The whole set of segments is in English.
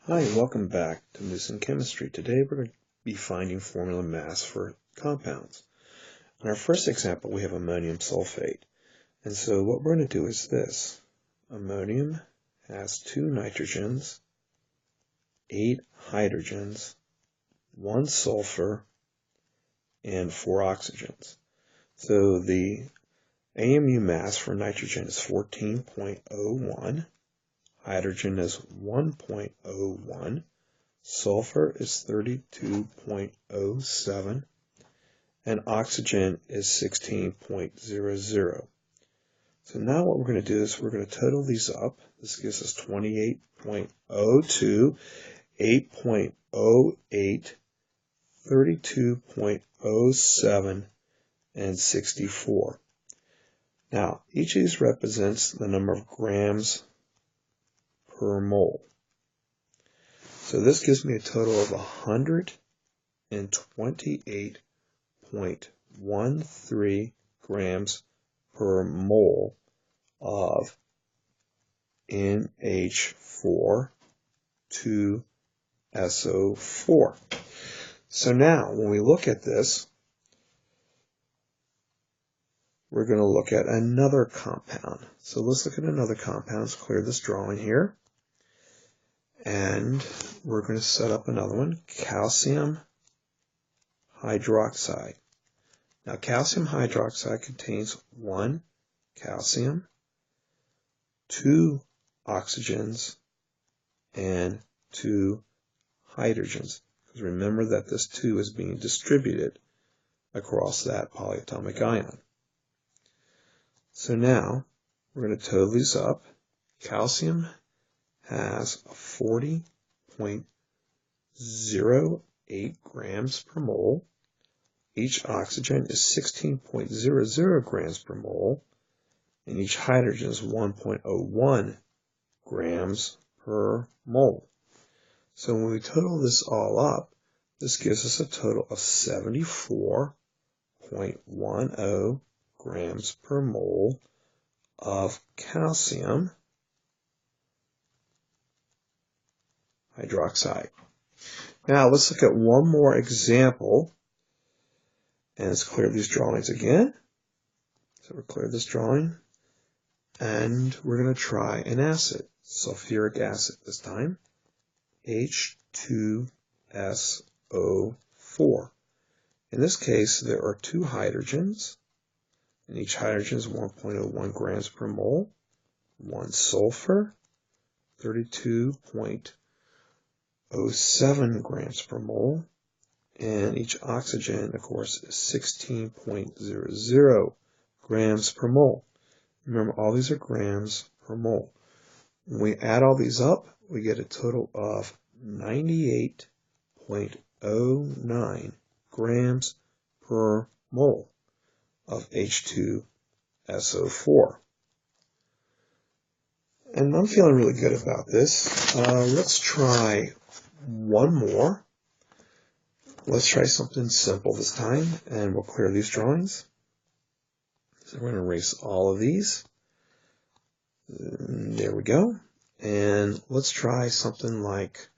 Hi, and welcome back to Moosin Chemistry. Today we're going to be finding formula mass for compounds. In our first example, we have ammonium sulfate. And so what we're going to do is this. Ammonium has 2 nitrogens, 8 hydrogens, 1 sulfur, and 4 oxygens. So the AMU mass for nitrogen is 14.01. Hydrogen is 1.01. Sulfur is 32.07, and oxygen is 16.00. So now what we're going to do is we're going to total these up. This gives us 28.02, 8.08, 32.07, and 64. Now, each of these represents the number of grams per mole. So this gives me a total of 128.13 grams per mole of NH4 2SO4. So now, when we look at this, we're going to look at another compound. So let's look at another compound. Let's clear this drawing here. And we're going to set up another one, calcium hydroxide. Now, calcium hydroxide contains 1 calcium, 2 oxygens, and 2 hydrogens. Because remember that this 2 is being distributed across that polyatomic ion. So now, we're going to total these up. Calcium has 40.08 grams per mole. Each oxygen is 16.00 grams per mole, and each hydrogen is 1.01 grams per mole. So when we total this all up, this gives us a total of 74.10 grams per mole of calcium hydroxide. Now let's look at one more example, and let's clear these drawings again. So we'll clear this drawing, and we're going to try an acid, sulfuric acid this time, H2SO4. In this case, there are 2 hydrogens, and each hydrogen is 1.01 grams per mole, 1 sulfur, 32.07 grams per mole, and each oxygen, of course, is 16.00 grams per mole. Remember, all these are grams per mole. When we add all these up, we get a total of 98.09 grams per mole of H2SO4. And I'm feeling really good about this. Let's try one more. Let's try something simple this time, and we'll clear these drawings. So we're going to erase all of these. There we go. And let's try something like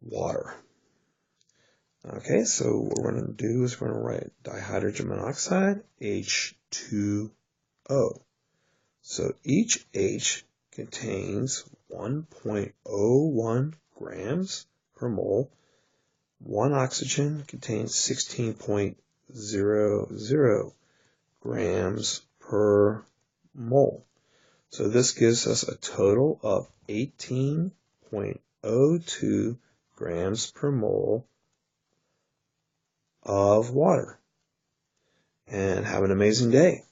water. Okay, so what we're going to do is we're going to write dihydrogen monoxide, H2O. So each H contains 1.01 grams per mole. 1 oxygen contains 16.00 grams per mole. So this gives us a total of 18.02 grams per mole of water. And have an amazing day.